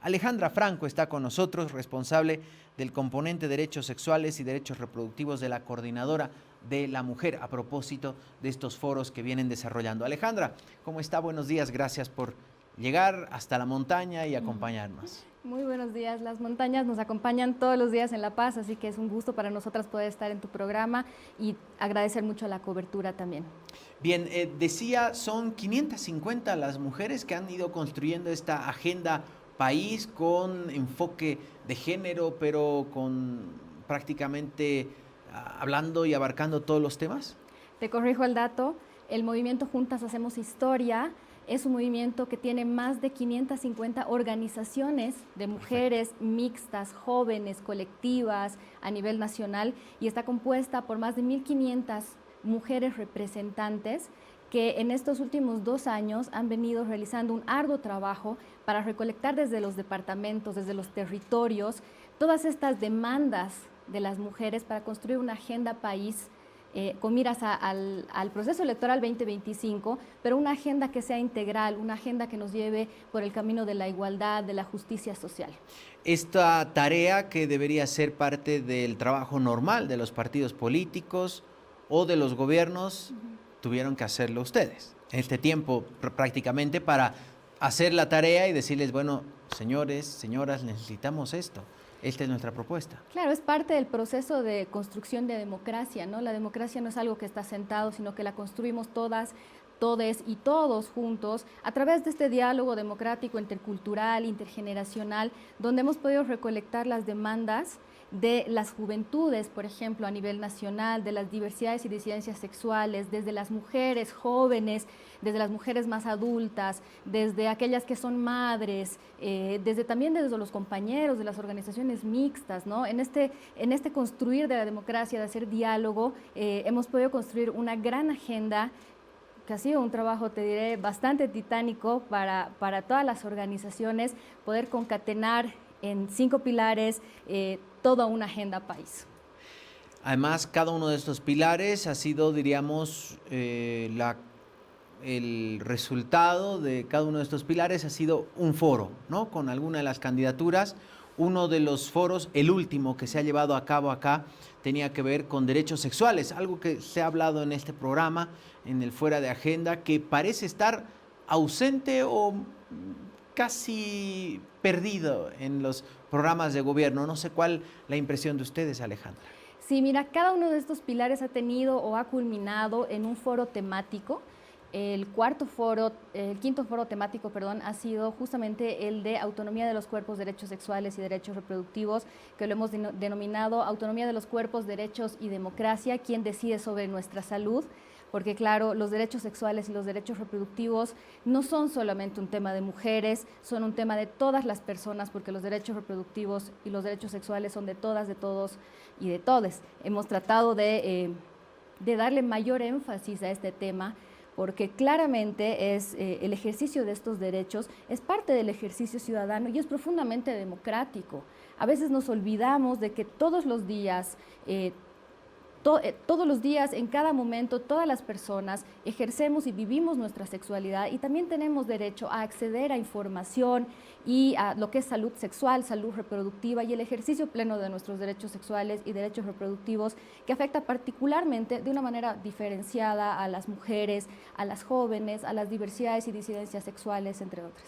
Alejandra Franco está con nosotros, responsable del componente Derechos Sexuales y Derechos Reproductivos de la Coordinadora de la Mujer, a propósito de estos foros que vienen desarrollando. Alejandra, ¿cómo está? Buenos días, gracias por llegar hasta la montaña y acompañarnos. Muy buenos días. Las montañas nos acompañan todos los días en La Paz, así que es un gusto para nosotras poder estar en tu programa y agradecer mucho la cobertura también. Bien, decía, son 550 las mujeres que han ido construyendo esta agenda país con enfoque de género, pero con prácticamente hablando y abarcando todos los temas. Te corrijo el dato, el movimiento Juntas Hacemos Historia es un movimiento que tiene más de 550 organizaciones de mujeres mixtas, jóvenes, colectivas a nivel nacional y está compuesta por más de 1.500 mujeres representantes que en estos últimos 2 años han venido realizando un arduo trabajo para recolectar desde los departamentos, desde los territorios, todas estas demandas de las mujeres para construir una agenda país con miras al proceso electoral 2025, pero una agenda que sea integral, una agenda que nos lleve por el camino de la igualdad, de la justicia social. Esta tarea que debería ser parte del trabajo normal de los partidos políticos o de los gobiernos, tuvieron que hacerlo ustedes. Este tiempo prácticamente para hacer la tarea y decirles, bueno, señores, señoras, necesitamos esto. Esta es nuestra propuesta. Claro, es parte del proceso de construcción de democracia, ¿no? La democracia no es algo que está sentado, sino que la construimos todas, todes y todos juntos a través de este diálogo democrático, intercultural, intergeneracional, donde hemos podido recolectar las demandas de las juventudes, por ejemplo, a nivel nacional, de las diversidades y disidencias sexuales, desde las mujeres jóvenes, desde las mujeres más adultas, desde aquellas que son madres, también desde los compañeros de las organizaciones mixtas, ¿no? En este construir de la democracia, de hacer diálogo, hemos podido construir una gran agenda que ha sido un trabajo, te diré, bastante titánico para todas las organizaciones, poder concatenar en 5 pilares toda una agenda país. Además, cada uno de estos pilares ha sido, diríamos, el resultado de cada uno de estos pilares ha sido un foro, ¿no? Con alguna de las candidaturas. Uno de los foros, el último que se ha llevado a cabo acá, tenía que ver con derechos sexuales, algo que se ha hablado en este programa, en el Fuera de Agenda, que parece estar ausente o casi perdido en los programas de gobierno. No sé cuál la impresión de ustedes, Alejandra. Sí, mira, cada uno de estos pilares ha tenido o ha culminado en un foro temático. El quinto foro temático, ha sido justamente el de autonomía de los cuerpos, derechos sexuales y derechos reproductivos, que lo hemos denominado autonomía de los cuerpos, derechos y democracia, quién decide sobre nuestra salud. Porque claro, los derechos sexuales y los derechos reproductivos no son solamente un tema de mujeres, son un tema de todas las personas, porque los derechos reproductivos y los derechos sexuales son de todas, de todos y de todes. Hemos tratado de darle mayor énfasis a este tema, porque claramente el ejercicio de estos derechos es parte del ejercicio ciudadano y es profundamente democrático. A veces nos olvidamos de que todos los días, en cada momento, todas las personas ejercemos y vivimos nuestra sexualidad y también tenemos derecho a acceder a información y a lo que es salud sexual, salud reproductiva y el ejercicio pleno de nuestros derechos sexuales y derechos reproductivos, que afecta particularmente de una manera diferenciada a las mujeres, a las jóvenes, a las diversidades y disidencias sexuales, entre otras.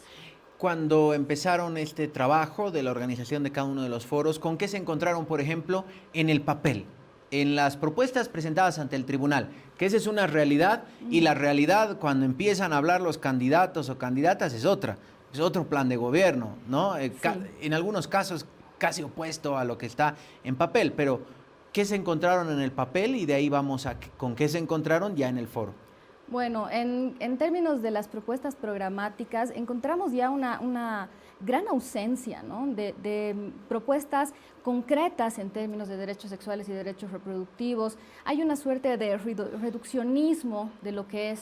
Cuando empezaron este trabajo de la organización de cada uno de los foros, ¿con qué se encontraron, por ejemplo, en el papel? En las propuestas presentadas ante el tribunal, que esa es una realidad y la realidad cuando empiezan a hablar los candidatos o candidatas es otro plan de gobierno, ¿no? Sí. En algunos casos casi opuesto a lo que está en papel, pero ¿qué se encontraron en el papel? Y de ahí vamos a con qué se encontraron ya en el foro. Bueno, en términos de las propuestas programáticas, encontramos ya una gran ausencia, ¿no?, de propuestas concretas en términos de derechos sexuales y derechos reproductivos. Hay una suerte de reduccionismo de lo que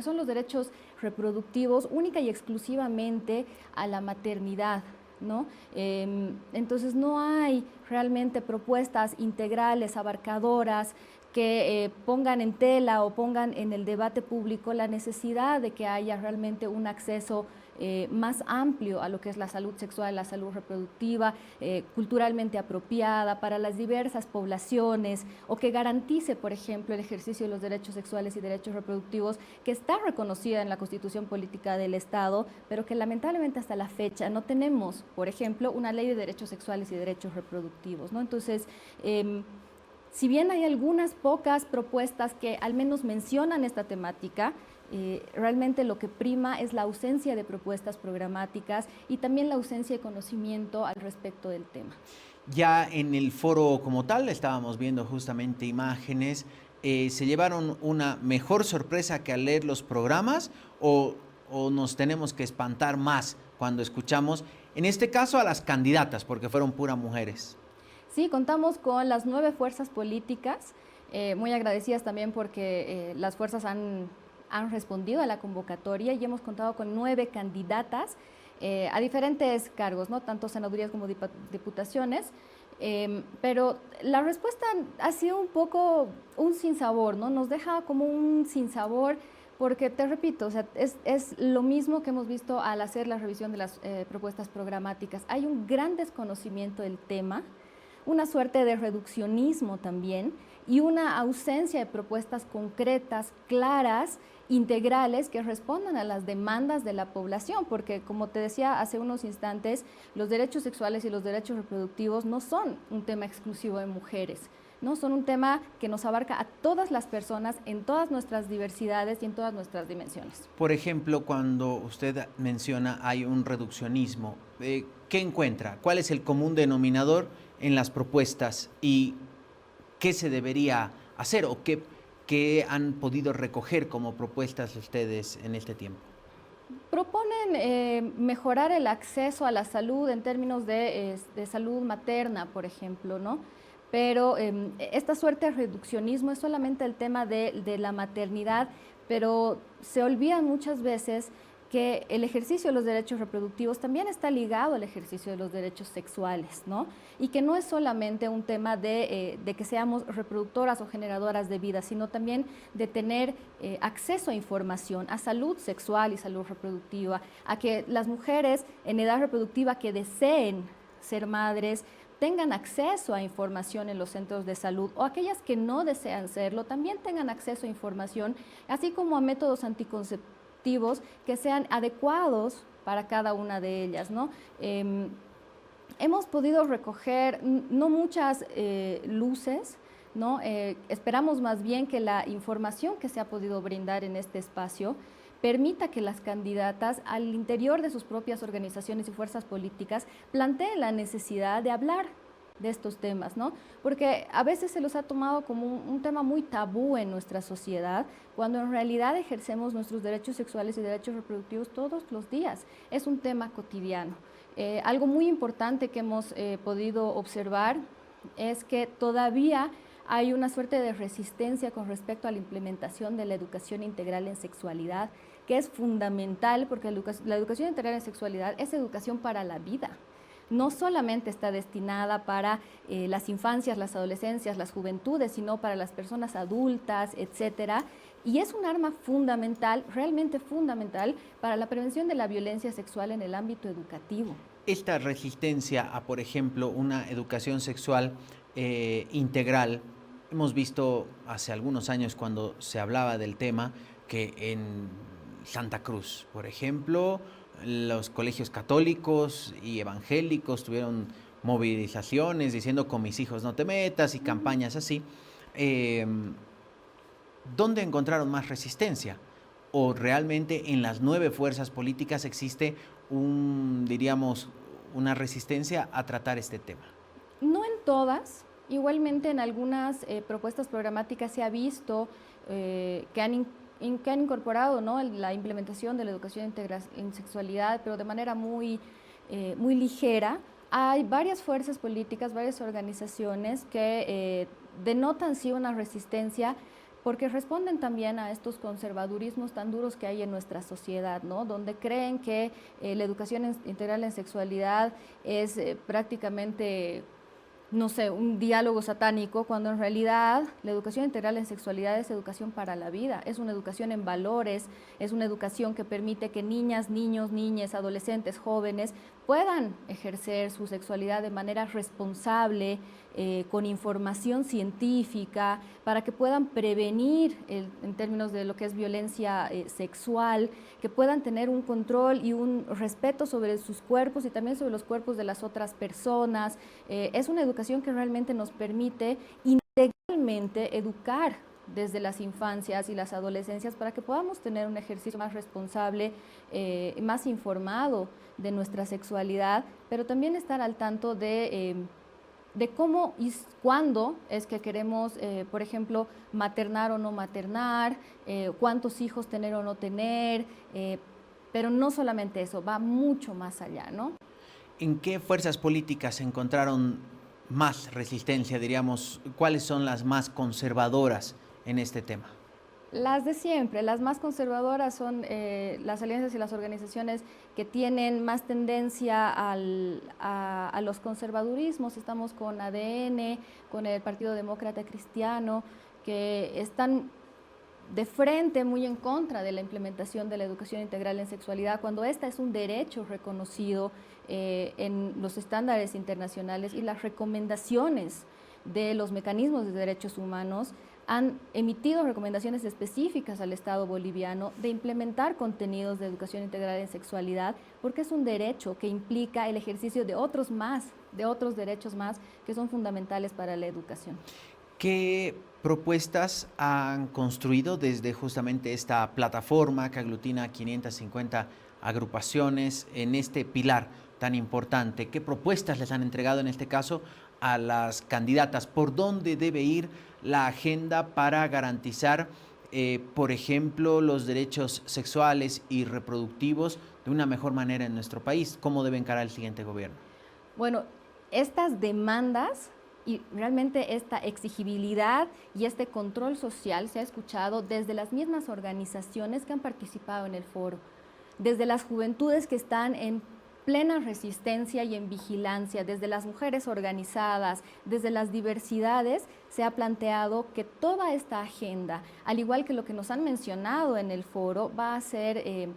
son los derechos reproductivos única y exclusivamente a la maternidad, ¿no? Entonces no hay realmente propuestas integrales, abarcadoras, que pongan en tela o pongan en el debate público la necesidad de que haya realmente un acceso más amplio a lo que es la salud sexual, la salud reproductiva, culturalmente apropiada para las diversas poblaciones, o que garantice, por ejemplo, el ejercicio de los derechos sexuales y derechos reproductivos, que está reconocida en la Constitución Política del Estado, pero que lamentablemente hasta la fecha no tenemos, por ejemplo, una ley de derechos sexuales y derechos reproductivos, ¿no? Entonces, si bien hay algunas pocas propuestas que al menos mencionan esta temática, realmente lo que prima es la ausencia de propuestas programáticas y también la ausencia de conocimiento al respecto del tema. Ya en el foro como tal, estábamos viendo justamente imágenes, ¿se llevaron una mejor sorpresa que al leer los programas o nos tenemos que espantar más cuando escuchamos, en este caso a las candidatas, porque fueron puras mujeres? Sí, contamos con las 9 fuerzas políticas, muy agradecidas también porque las fuerzas han respondido a la convocatoria y hemos contado con 9 candidatas a diferentes cargos, ¿no? Tanto senadurías como diputaciones, pero la respuesta ha sido un poco un sinsabor, ¿no? Nos deja como un sinsabor porque, te repito, o sea, es lo mismo que hemos visto al hacer la revisión de las propuestas programáticas. Hay un gran desconocimiento del tema, una suerte de reduccionismo también y una ausencia de propuestas concretas, claras, integrales, que respondan a las demandas de la población, porque como te decía hace unos instantes, los derechos sexuales y los derechos reproductivos no son un tema exclusivo de mujeres, ¿no? Son un tema que nos abarca a todas las personas en todas nuestras diversidades y en todas nuestras dimensiones. Por ejemplo, cuando usted menciona hay un reduccionismo, ¿qué encuentra? ¿Cuál es el común denominador en las propuestas y qué se debería hacer o qué han podido recoger como propuestas ustedes en este tiempo? Proponen mejorar el acceso a la salud en términos de salud materna, por ejemplo, ¿no? Pero esta suerte de reduccionismo es solamente el tema de la maternidad, pero se olvidan muchas veces que el ejercicio de los derechos reproductivos también está ligado al ejercicio de los derechos sexuales, ¿no? Y que no es solamente un tema de que seamos reproductoras o generadoras de vida, sino también de tener acceso a información, a salud sexual y salud reproductiva, a que las mujeres en edad reproductiva que deseen ser madres tengan acceso a información en los centros de salud, o aquellas que no desean serlo también tengan acceso a información, así como a métodos anticonceptivos que sean adecuados para cada una de ellas, ¿no? Hemos podido recoger no muchas luces, ¿no? Esperamos más bien que la información que se ha podido brindar en este espacio permita que las candidatas al interior de sus propias organizaciones y fuerzas políticas planteen la necesidad de hablar de estos temas, ¿no? Porque a veces se los ha tomado como un tema muy tabú en nuestra sociedad, cuando en realidad ejercemos nuestros derechos sexuales y derechos reproductivos todos los días. Es un tema cotidiano. Algo muy importante que hemos podido observar es que todavía hay una suerte de resistencia con respecto a la implementación de la educación integral en sexualidad, que es fundamental porque la educación integral en sexualidad es educación para la vida. No solamente está destinada para las infancias, las adolescencias, las juventudes, sino para las personas adultas, etcétera. Y es un arma fundamental, realmente fundamental, para la prevención de la violencia sexual en el ámbito educativo. Esta resistencia a, por ejemplo, una educación sexual integral, hemos visto hace algunos años cuando se hablaba del tema que en Santa Cruz, por ejemplo, los colegios católicos y evangélicos tuvieron movilizaciones diciendo con mis hijos no te metas y campañas así. ¿Dónde encontraron más resistencia? ¿O realmente en las 9 fuerzas políticas existe diríamos, una resistencia a tratar este tema? No en todas. Igualmente en algunas propuestas programáticas se ha visto que han incorporado, ¿no?, la implementación de la educación integral en sexualidad, pero de manera muy ligera. Hay varias fuerzas políticas, varias organizaciones que denotan sí una resistencia porque responden también a estos conservadurismos tan duros que hay en nuestra sociedad, ¿no?, donde creen que la educación integral en sexualidad es prácticamente no sé, un diálogo satánico, cuando en realidad la educación integral en sexualidad es educación para la vida, es una educación en valores, es una educación que permite que niñas, niños, niñas, adolescentes, jóvenes puedan ejercer su sexualidad de manera responsable, con información científica, para que puedan prevenir en términos de lo que es violencia sexual, que puedan tener un control y un respeto sobre sus cuerpos y también sobre los cuerpos de las otras personas. Es una educación que realmente nos permite integralmente educar desde las infancias y las adolescencias para que podamos tener un ejercicio más responsable, más informado de nuestra sexualidad, pero también estar al tanto de cómo y cuándo es que queremos, por ejemplo, maternar o no maternar, cuántos hijos tener o no tener, pero no solamente eso, va mucho más allá, ¿no? ¿En qué fuerzas políticas encontraron más resistencia, diríamos? ¿Cuáles son las más conservadoras en este tema? Las de siempre, las más conservadoras son las alianzas y las organizaciones que tienen más tendencia a los conservadurismos. Estamos con ADN, con el Partido Demócrata Cristiano, que están de frente muy en contra de la implementación de la educación integral en sexualidad, cuando esta es un derecho reconocido en los estándares internacionales y las recomendaciones de los mecanismos de derechos humanos han emitido recomendaciones específicas al Estado boliviano de implementar contenidos de educación integral en sexualidad, porque es un derecho que implica el ejercicio de otros derechos más que son fundamentales para la educación. ¿Qué propuestas han construido desde justamente esta plataforma que aglutina 550 agrupaciones en este pilar tan importante? ¿Qué propuestas les han entregado en este caso a las candidatas? ¿Por dónde debe ir la agenda para garantizar, por ejemplo, los derechos sexuales y reproductivos de una mejor manera en nuestro país? ¿Cómo debe encarar el siguiente gobierno? Bueno, estas demandas y realmente esta exigibilidad y este control social se ha escuchado desde las mismas organizaciones que han participado en el foro, desde las juventudes que están en plena resistencia y en vigilancia, desde las mujeres organizadas, desde las diversidades, se ha planteado que toda esta agenda, al igual que lo que nos han mencionado en el foro, va a ser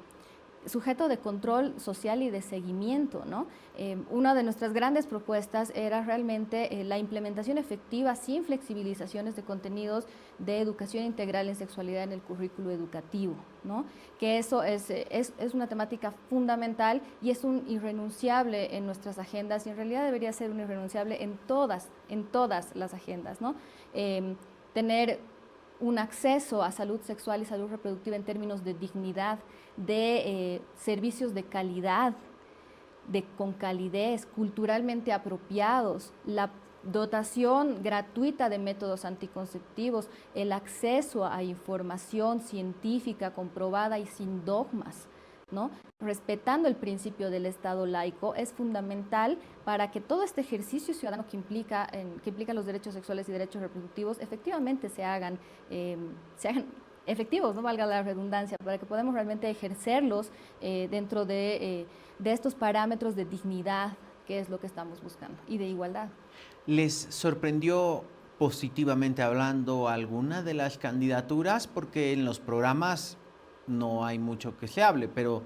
sujeto de control social y de seguimiento, ¿no? Una de nuestras grandes propuestas era realmente la implementación efectiva sin flexibilizaciones de contenidos de educación integral en sexualidad en el currículo educativo, ¿no? Que eso es una temática fundamental y es un irrenunciable en nuestras agendas y en realidad debería ser un irrenunciable en todas las agendas, ¿no? Tener un acceso a salud sexual y salud reproductiva en términos de dignidad, de servicios de calidad, con calidez, culturalmente apropiados, la dotación gratuita de métodos anticonceptivos, el acceso a información científica comprobada y sin dogmas, ¿no? Respetando el principio del Estado laico, es fundamental para que todo este ejercicio ciudadano que implica los derechos sexuales y derechos reproductivos efectivamente se hagan efectivos, no valga la redundancia, para que podamos realmente ejercerlos dentro de estos parámetros de dignidad, que es lo que estamos buscando, y de igualdad. ¿Les sorprendió positivamente hablando alguna de las candidaturas? Porque en los programas no hay mucho que se hable, pero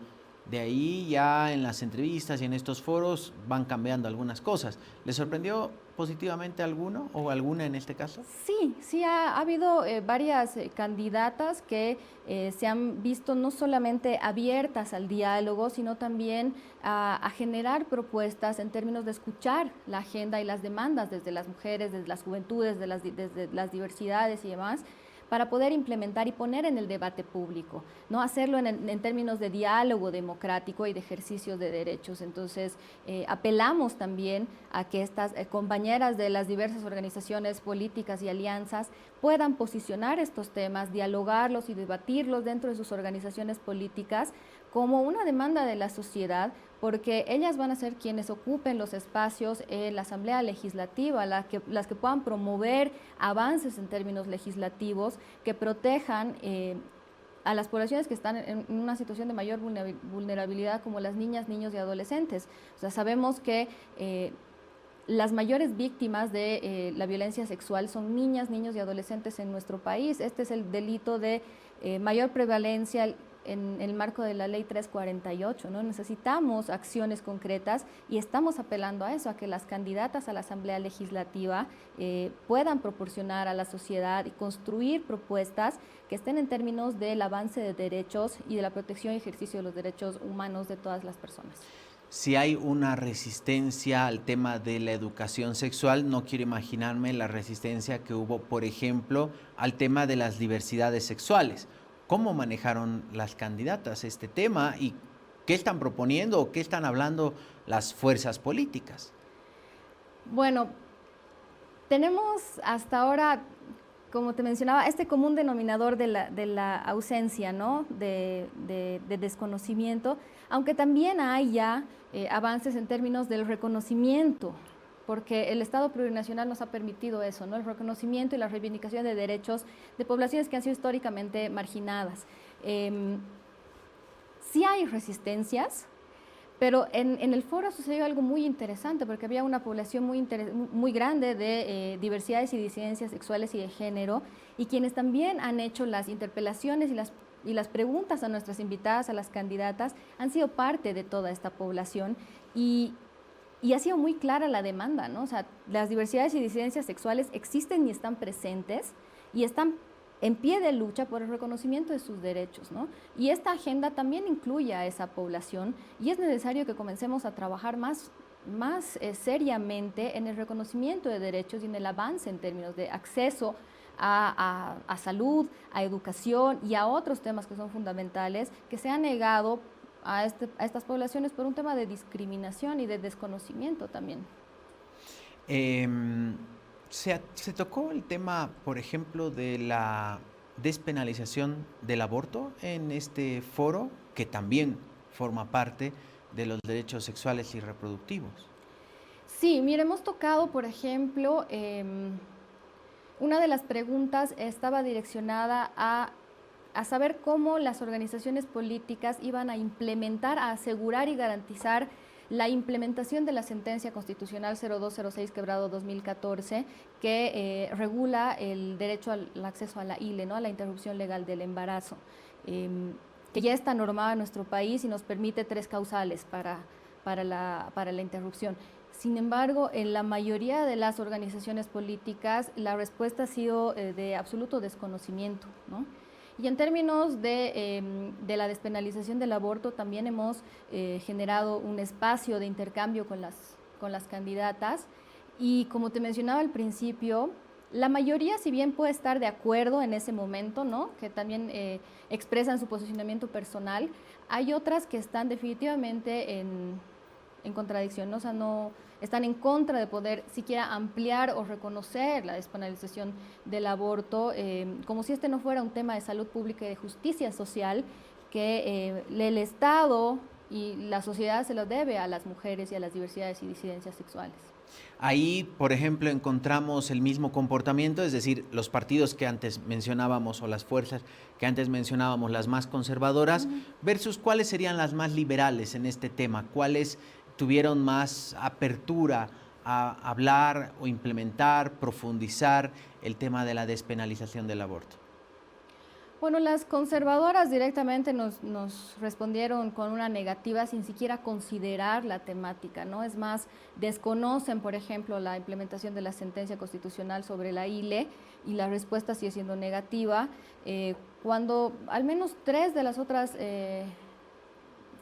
de ahí ya en las entrevistas y en estos foros van cambiando algunas cosas. ¿Les sorprendió positivamente alguno o alguna en este caso? Sí, ha habido varias candidatas que se han visto no solamente abiertas al diálogo, sino también a generar propuestas en términos de escuchar la agenda y las demandas desde las mujeres, desde las juventudes, desde las diversidades y demás, para poder implementar y poner en el debate público, ¿no? Hacerlo en términos de diálogo democrático y de ejercicio de derechos. Entonces, apelamos también a que estas compañeras de las diversas organizaciones políticas y alianzas puedan posicionar estos temas, dialogarlos y debatirlos dentro de sus organizaciones políticas como una demanda de la sociedad, porque ellas van a ser quienes ocupen los espacios en la Asamblea Legislativa, las que puedan promover avances en términos legislativos que protejan a las poblaciones que están en una situación de mayor vulnerabilidad, como las niñas, niños y adolescentes. O sea, sabemos que las mayores víctimas de la violencia sexual son niñas, niños y adolescentes en nuestro país. Este es el delito de mayor prevalencia en el marco de la ley 348, ¿no? Necesitamos acciones concretas y estamos apelando a eso, a que las candidatas a la Asamblea Legislativa puedan proporcionar a la sociedad y construir propuestas que estén en términos del avance de derechos y de la protección y ejercicio de los derechos humanos de todas las personas. Si hay una resistencia al tema de la educación sexual, no quiero imaginarme la resistencia que hubo, por ejemplo, al tema de las diversidades sexuales. ¿Cómo manejaron las candidatas este tema y qué están proponiendo o qué están hablando las fuerzas políticas? Bueno, tenemos hasta ahora, como te mencionaba, este común denominador de la ausencia, ¿no? de desconocimiento, aunque también hay ya avances en términos del reconocimiento, porque el Estado plurinacional nos ha permitido eso, ¿no? El reconocimiento y la reivindicación de derechos de poblaciones que han sido históricamente marginadas. Sí hay resistencias, pero en el foro sucedió algo muy interesante, porque había una población muy grande de diversidades y disidencias sexuales y de género, y quienes también han hecho las interpelaciones y las preguntas a nuestras invitadas, a las candidatas, han sido parte de toda esta población, y ha sido muy clara la demanda, ¿no? O sea, las diversidades y disidencias sexuales existen y están presentes, y están en pie de lucha por el reconocimiento de sus derechos, ¿no? Y esta agenda también incluye a esa población, y es necesario que comencemos a trabajar más seriamente en el reconocimiento de derechos y en el avance en términos de acceso a salud, a educación y a otros temas que son fundamentales, que se han negado a estas poblaciones por un tema de discriminación y de desconocimiento también. Se tocó el tema, por ejemplo, de la despenalización del aborto en este foro, que también forma parte de los derechos sexuales y reproductivos. Sí, mire, hemos tocado, por ejemplo, una de las preguntas estaba direccionada a saber cómo las organizaciones políticas iban a implementar, a asegurar y garantizar la implementación de la sentencia constitucional 0206/2014 que regula el derecho al acceso a la ILE, ¿no? A la interrupción legal del embarazo, que ya está normada en nuestro país y nos permite 3 causales para la interrupción. Sin embargo, en la mayoría de las organizaciones políticas la respuesta ha sido de absoluto desconocimiento, ¿no? Y en términos de la despenalización del aborto, también hemos generado un espacio de intercambio con las candidatas, y como te mencionaba al principio, la mayoría, si bien puede estar de acuerdo en ese momento, ¿no? Que también expresan su posicionamiento personal, hay otras que están definitivamente en contradicción, ¿no? O sea, no están en contra de poder siquiera ampliar o reconocer la despenalización del aborto, como si este no fuera un tema de salud pública y de justicia social, que el Estado y la sociedad se lo debe a las mujeres y a las diversidades y disidencias sexuales. Ahí, por ejemplo, encontramos el mismo comportamiento, es decir, los partidos que antes mencionábamos o las fuerzas que antes mencionábamos, las más conservadoras, versus cuáles serían las más liberales en este tema, cuáles tuvieron más apertura a hablar o implementar, profundizar el tema de la despenalización del aborto. Bueno, las conservadoras directamente nos respondieron con una negativa sin siquiera considerar la temática, ¿no? Es más, desconocen, por ejemplo, la implementación de la sentencia constitucional sobre la ILE, y la respuesta sigue siendo negativa, cuando al menos 3 de las otras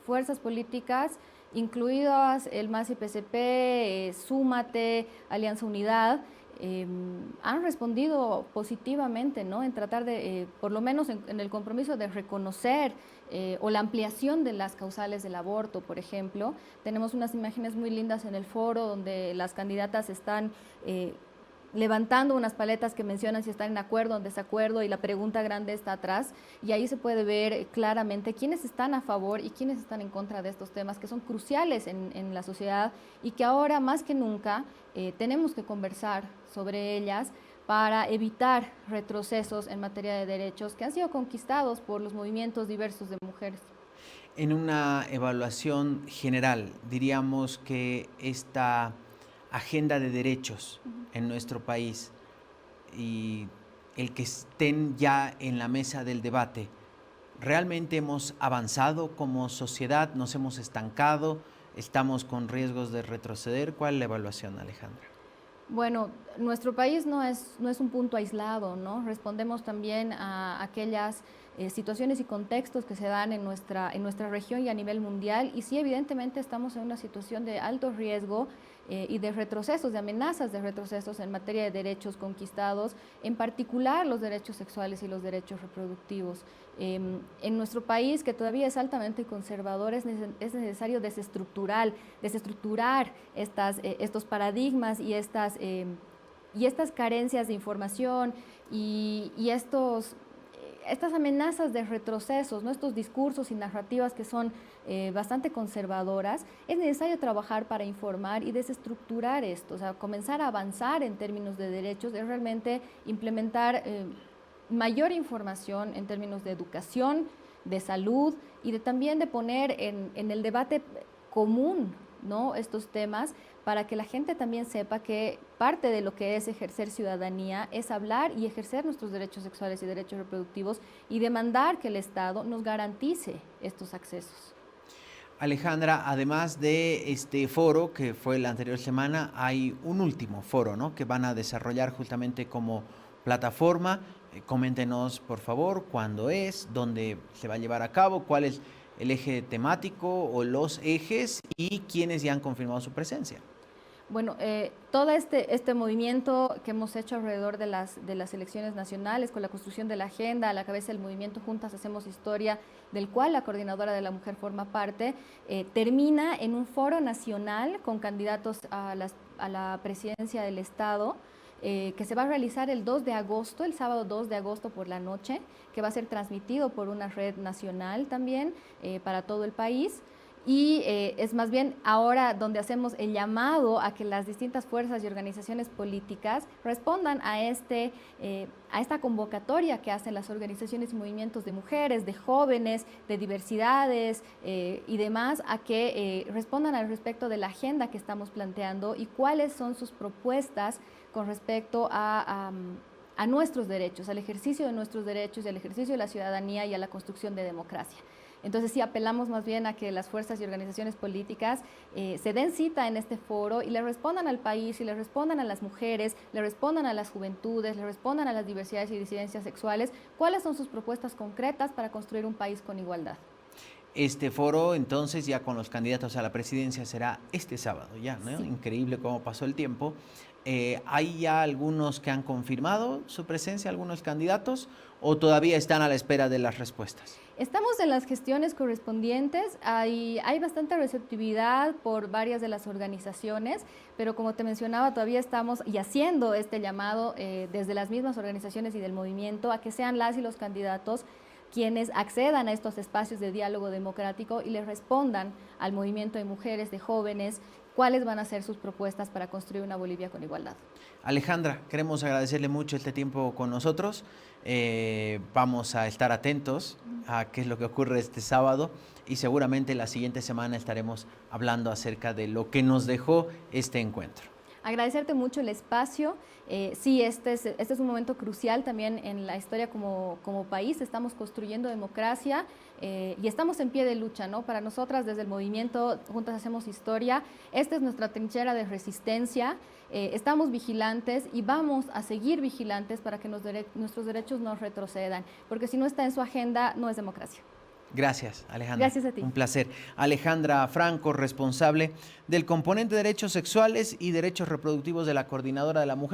fuerzas políticas, incluidas el MAS y PCP, Súmate, Alianza Unidad, han respondido positivamente, ¿no? En tratar de, por lo menos en el compromiso de reconocer o la ampliación de las causales del aborto, por ejemplo. Tenemos unas imágenes muy lindas en el foro donde las candidatas están levantando unas paletas que mencionan si están en acuerdo o en desacuerdo, y la pregunta grande está atrás, y ahí se puede ver claramente quiénes están a favor y quiénes están en contra de estos temas que son cruciales en la sociedad, y que ahora más que nunca tenemos que conversar sobre ellas para evitar retrocesos en materia de derechos que han sido conquistados por los movimientos diversos de mujeres. En una evaluación general, diríamos que esta agenda de derechos en nuestro país y el que estén ya en la mesa del debate, ¿realmente hemos avanzado como sociedad? ¿Nos hemos estancado? ¿Estamos con riesgos de retroceder? ¿Cuál es la evaluación, Alejandra? Bueno, nuestro país no es un punto aislado, ¿no? Respondemos también a aquellas situaciones y contextos que se dan en nuestra región y a nivel mundial. Y sí, evidentemente estamos en una situación de alto riesgo y de retrocesos, de amenazas de retrocesos en materia de derechos conquistados, en particular los derechos sexuales y los derechos reproductivos. En nuestro país, que todavía es altamente conservador, es necesario desestructurar estos paradigmas y estas carencias de información y estas amenazas de retrocesos, ¿no? Estos discursos y narrativas que son bastante conservadoras. Es necesario trabajar para informar y desestructurar esto, o sea, comenzar a avanzar en términos de derechos, es realmente implementar mayor información en términos de educación, de salud y también de poner en el debate común, ¿no?, estos temas, para que la gente también sepa que parte de lo que es ejercer ciudadanía es hablar y ejercer nuestros derechos sexuales y derechos reproductivos y demandar que el Estado nos garantice estos accesos. Alejandra, además de este foro que fue la anterior semana, hay un último foro, ¿no?, que van a desarrollar justamente como plataforma. Coméntenos, por favor, cuándo es, dónde se va a llevar a cabo, cuál es el eje temático o los ejes y quiénes ya han confirmado su presencia. Bueno, todo este movimiento que hemos hecho alrededor de las elecciones nacionales, con la construcción de la agenda, a la cabeza del movimiento Juntas Hacemos Historia, del cual la Coordinadora de la Mujer forma parte, termina en un foro nacional con candidatos a la presidencia del Estado, que se va a realizar el 2 de agosto, el sábado 2 de agosto por la noche, que va a ser transmitido por una red nacional también para todo el país. Y es más bien ahora donde hacemos el llamado a que las distintas fuerzas y organizaciones políticas respondan a esta convocatoria que hacen las organizaciones y movimientos de mujeres, de jóvenes, de diversidades y demás, a que respondan al respecto de la agenda que estamos planteando y cuáles son sus propuestas con respecto a nuestros derechos, al ejercicio de nuestros derechos y al ejercicio de la ciudadanía y a la construcción de democracia. Entonces sí apelamos más bien a que las fuerzas y organizaciones políticas se den cita en este foro y le respondan al país y le respondan a las mujeres, le respondan a las juventudes, le respondan a las diversidades y disidencias sexuales, cuáles son sus propuestas concretas para construir un país con igualdad. Este foro, entonces, ya con los candidatos a la presidencia será este sábado, ya, ¿no? Sí. Increíble cómo pasó el tiempo. ¿Hay ya algunos que han confirmado su presencia, algunos candidatos, o todavía están a la espera de las respuestas? Estamos en las gestiones correspondientes, hay bastante receptividad por varias de las organizaciones, pero como te mencionaba, todavía estamos y haciendo este llamado desde las mismas organizaciones y del movimiento a que sean las y los candidatos quienes accedan a estos espacios de diálogo democrático y les respondan al movimiento de mujeres, de jóvenes, cuáles van a ser sus propuestas para construir una Bolivia con igualdad. Alejandra, queremos agradecerle mucho este tiempo con nosotros. Vamos a estar atentos a qué es lo que ocurre este sábado y seguramente la siguiente semana estaremos hablando acerca de lo que nos dejó este encuentro. Agradecerte mucho el espacio. Sí, este es un momento crucial también en la historia como país. Estamos construyendo democracia y estamos en pie de lucha, ¿no? Para nosotras, desde el movimiento Juntas Hacemos Historia, esta es nuestra trinchera de resistencia. Estamos vigilantes y vamos a seguir vigilantes para que nuestros derechos no retrocedan, porque si no está en su agenda, no es democracia. Gracias, Alejandra. Gracias a ti. Un placer. Alejandra Franco, responsable del componente de derechos sexuales y derechos reproductivos de la Coordinadora de la Mujer.